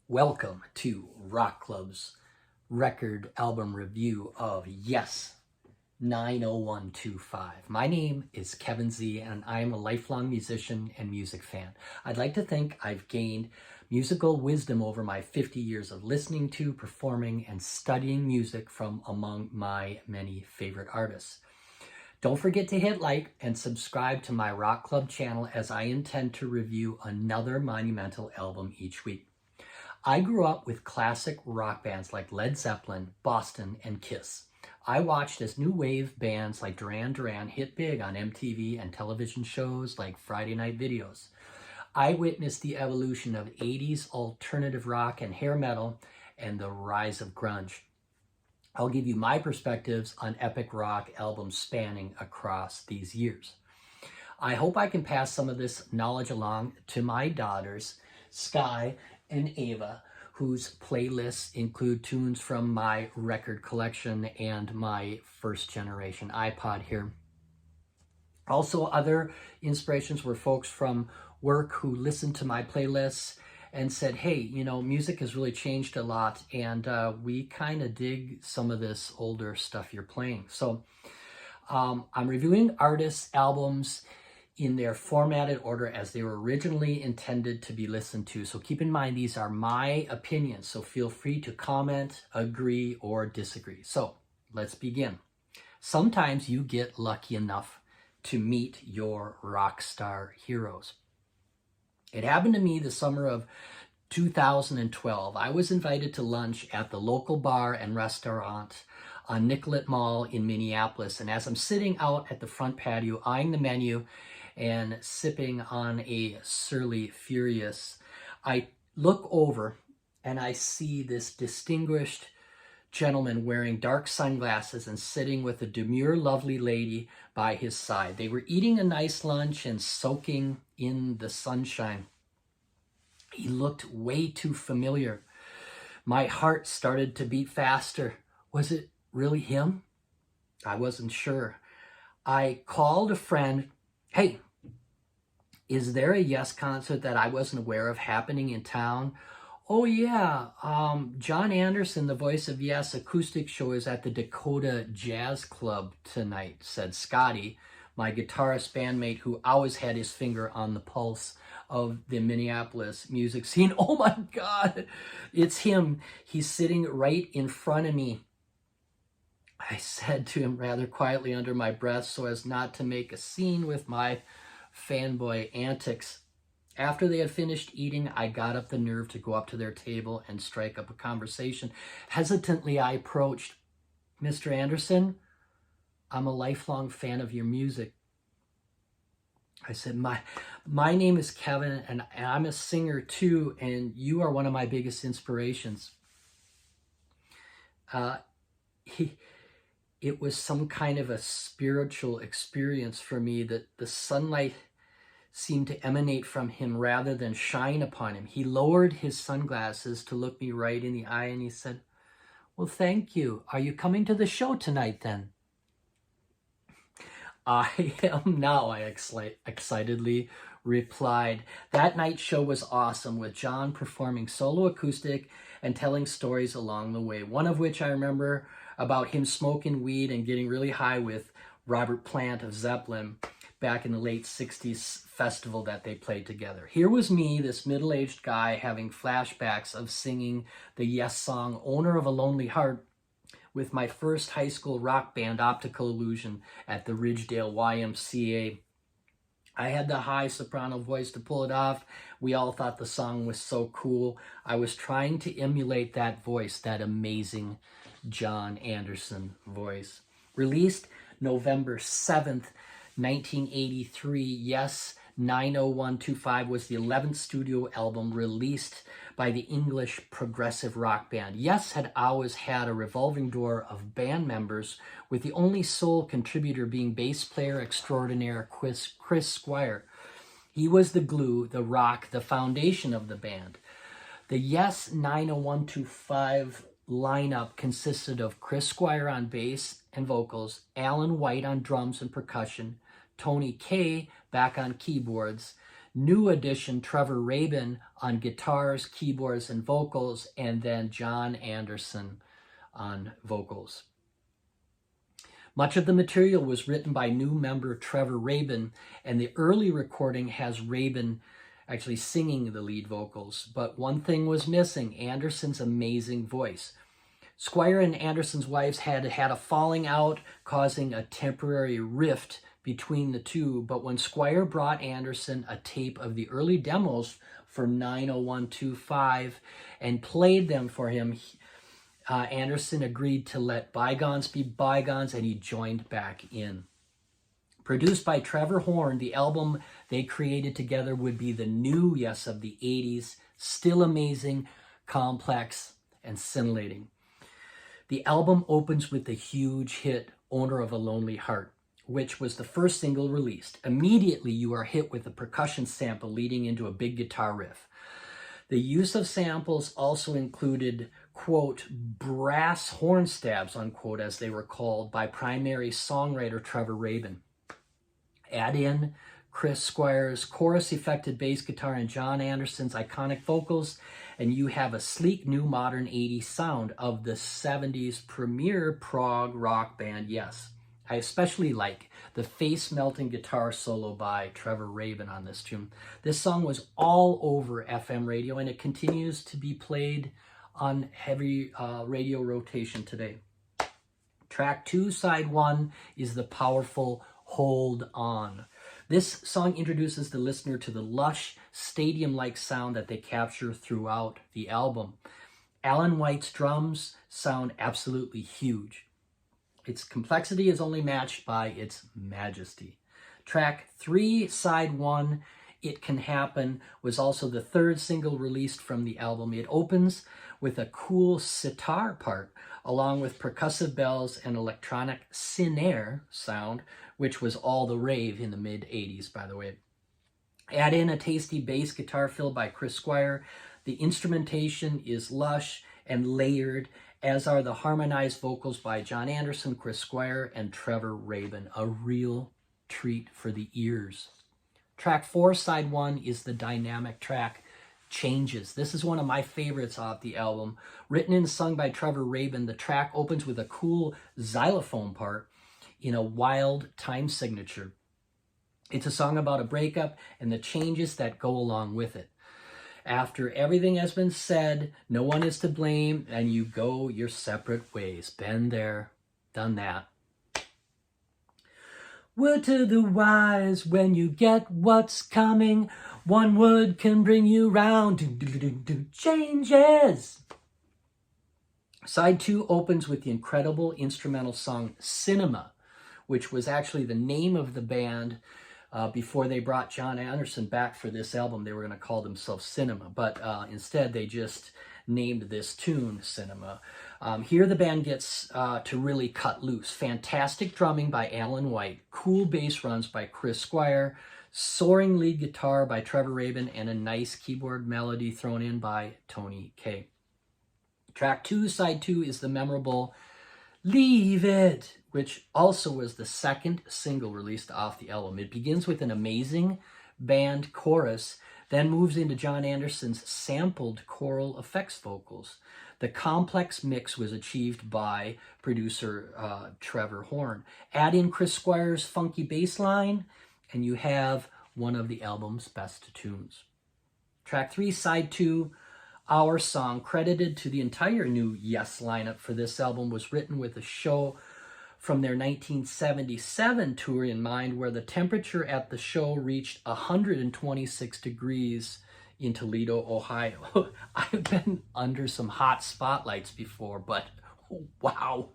Welcome to Rock Club's record album review of Yes 90125. My name is Kevin Z, and I am a lifelong musician and music fan. I'd like to think I've gained musical wisdom over my 50 years of listening to, performing, and studying music from among my many favorite artists. Don't forget to hit like and subscribe to my Rock Club channel, as I intend to review another monumental album each week. I grew up with classic rock bands like Led Zeppelin, Boston, and Kiss. I watched as new wave bands like Duran Duran hit big on MTV and television shows like Friday Night Videos. I witnessed the evolution of 80s alternative rock and hair metal and the rise of grunge. I'll give you my perspectives on epic rock albums spanning across these years. I hope I can pass some of this knowledge along to my daughters, Sky and Ava, whose playlists include tunes from my record collection and my first generation iPod here. Also, other inspirations were folks from work who listened to my playlists and said, hey, music has really changed a lot, and we kind of dig some of this older stuff you're playing. So I'm reviewing artists' albums in their formatted order as they were originally intended to be listened to. So keep in mind, these are my opinions, so feel free to comment, agree, or disagree. So let's begin. Sometimes you get lucky enough to meet your rock star heroes. It happened to me the summer of 2012. I was invited to lunch at the local bar and restaurant on Nicollet Mall in Minneapolis. And as I'm sitting out at the front patio, eyeing the menu and sipping on a Surly Furious, I look over and I see this distinguished gentleman wearing dark sunglasses and sitting with a demure, lovely lady by his side. They were eating a nice lunch and soaking in the sunshine. He looked way too familiar. My heart started to beat faster. Was it really him? I wasn't sure. I called a friend. Hey, is there a Yes concert that I wasn't aware of happening in town? Oh yeah, John Anderson, the voice of Yes acoustic show, is at the Dakota Jazz Club tonight, said Scotty, my guitarist bandmate who always had his finger on the pulse of the Minneapolis music scene. Oh my God, it's him. He's sitting right in front of me. I said to him rather quietly under my breath so as not to make a scene with my fanboy antics. After they had finished eating, I got up the nerve to go up to their table and strike up a conversation. Hesitantly, I approached. Mr. Anderson, I'm a lifelong fan of your music. I said, my name is Kevin, and I'm a singer too, and you are one of my biggest inspirations. It was some kind of a spiritual experience for me that the sunlight seemed to emanate from him rather than shine upon him. He lowered his sunglasses to look me right in the eye, and he said, well, thank you. Are you coming to the show tonight then? I am now, I excitedly replied. That night's show was awesome, with John performing solo acoustic and telling stories along the way, one of which I remember about him smoking weed and getting really high with Robert Plant of Zeppelin back in the late 60s festival that they played together. Here was me, this middle-aged guy, having flashbacks of singing the Yes song, Owner of a Lonely Heart, with my first high school rock band, Optical Illusion, at the Ridgedale YMCA. I had the high soprano voice to pull it off. We all thought the song was so cool. I was trying to emulate that voice, that amazing John Anderson voice. Released November 7th, 1983, Yes 90125 was the 11th studio album released by the English progressive rock band. Yes had always had a revolving door of band members, with the only sole contributor being bass player extraordinaire Chris Squire. He was the glue, the rock, the foundation of the band. The Yes 90125 lineup consisted of Chris Squire on bass and vocals, Alan White on drums and percussion, Tony Kaye back on keyboards, New addition, Trevor Rabin on guitars, keyboards, and vocals, and then John Anderson on vocals. Much of the material was written by new member Trevor Rabin, and the early recording has Rabin actually singing the lead vocals. But one thing was missing, Anderson's amazing voice. Squire and Anderson's wives had a falling out, causing a temporary rift between the two, but when Squire brought Anderson a tape of the early demos for 90125 and played them for him, Anderson agreed to let bygones be bygones, and he joined back in. Produced by Trevor Horn, the album they created together would be the new Yes of the 80s, still amazing, complex, and scintillating. The album opens with the huge hit, Owner of a Lonely Heart, which was the first single released. Immediately, you are hit with a percussion sample leading into a big guitar riff. The use of samples also included, quote, brass horn stabs, unquote, as they were called, by primary songwriter Trevor Rabin. Add in Chris Squire's chorus-affected bass guitar and John Anderson's iconic vocals, and you have a sleek new modern 80s sound of the 70s premier prog rock band Yes. I especially like the face-melting guitar solo by Trevor Rabin on this tune. This song was all over FM radio, and it continues to be played on heavy radio rotation today. Track 2, side 1, is the powerful Hold On. This song introduces the listener to the lush, stadium-like sound that they capture throughout the album. Alan White's drums sound absolutely huge. Its complexity is only matched by its majesty. Track 3, side 1, It Can Happen, was also the third single released from the album. It opens with a cool sitar part, along with percussive bells and electronic snare sound, which was all the rave in the mid-80s, by the way. Add in a tasty bass guitar filled by Chris Squire. The instrumentation is lush and layered, as are the harmonized vocals by John Anderson, Chris Squire, and Trevor Rabin. A real treat for the ears. Track 4, side 1, is the dynamic track, Changes. This is one of my favorites off the album. Written and sung by Trevor Rabin, the track opens with a cool xylophone part in a wild time signature. It's a song about a breakup and the changes that go along with it. After everything has been said, no one is to blame, and you go your separate ways. Been there, done that. Word to the wise, when you get what's coming, one word can bring you round. Changes. Side 2 opens with the incredible instrumental song Cinema, which was actually the name of the band before they brought John Anderson back for this album. They were going to call themselves Cinema, but instead they just named this tune Cinema. Here the band gets to really cut loose. Fantastic drumming by Alan White, cool bass runs by Chris Squire, soaring lead guitar by Trevor Rabin, and a nice keyboard melody thrown in by Tony Kaye. Track 2, side 2, is the memorable Leave It, which also was the second single released off the album. It begins with an amazing band chorus, then moves into John Anderson's sampled choral effects vocals. The complex mix was achieved by producer Trevor Horn. Add in Chris Squire's funky bass line, and you have one of the album's best tunes. Track 3, side 2, Our Song, credited to the entire new Yes lineup for this album, was written with a show from their 1977 tour in mind, where the temperature at the show reached 126 degrees in Toledo, Ohio. I've been under some hot spotlights before, but wow.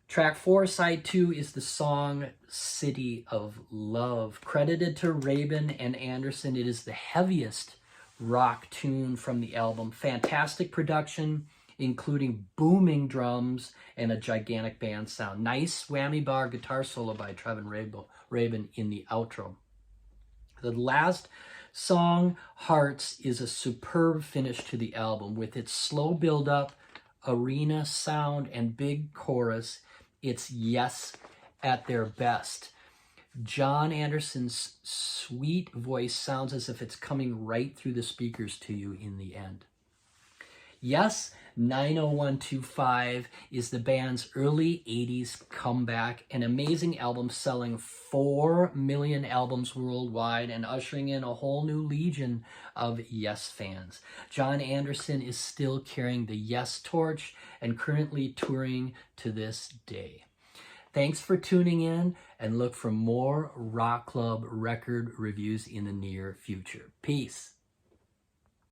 Track 4, side 2, is the song City of Love. Credited to Rabin and Anderson, it is the heaviest rock tune from the album. Fantastic production, including booming drums and a gigantic band sound. Nice whammy bar guitar solo by Trevor Rabin in the outro. The last song, Hearts, is a superb finish to the album. With its slow build-up, arena sound, and big chorus, it's Yes at their best. John Anderson's sweet voice sounds as if it's coming right through the speakers to you in the end. Yes, 90125 is the band's early 80s comeback, an amazing album selling 4 million albums worldwide and ushering in a whole new legion of Yes fans. John Anderson is still carrying the Yes torch and currently touring to this day. Thanks for tuning in, and look for more Rokk Club record reviews in the near future. Peace.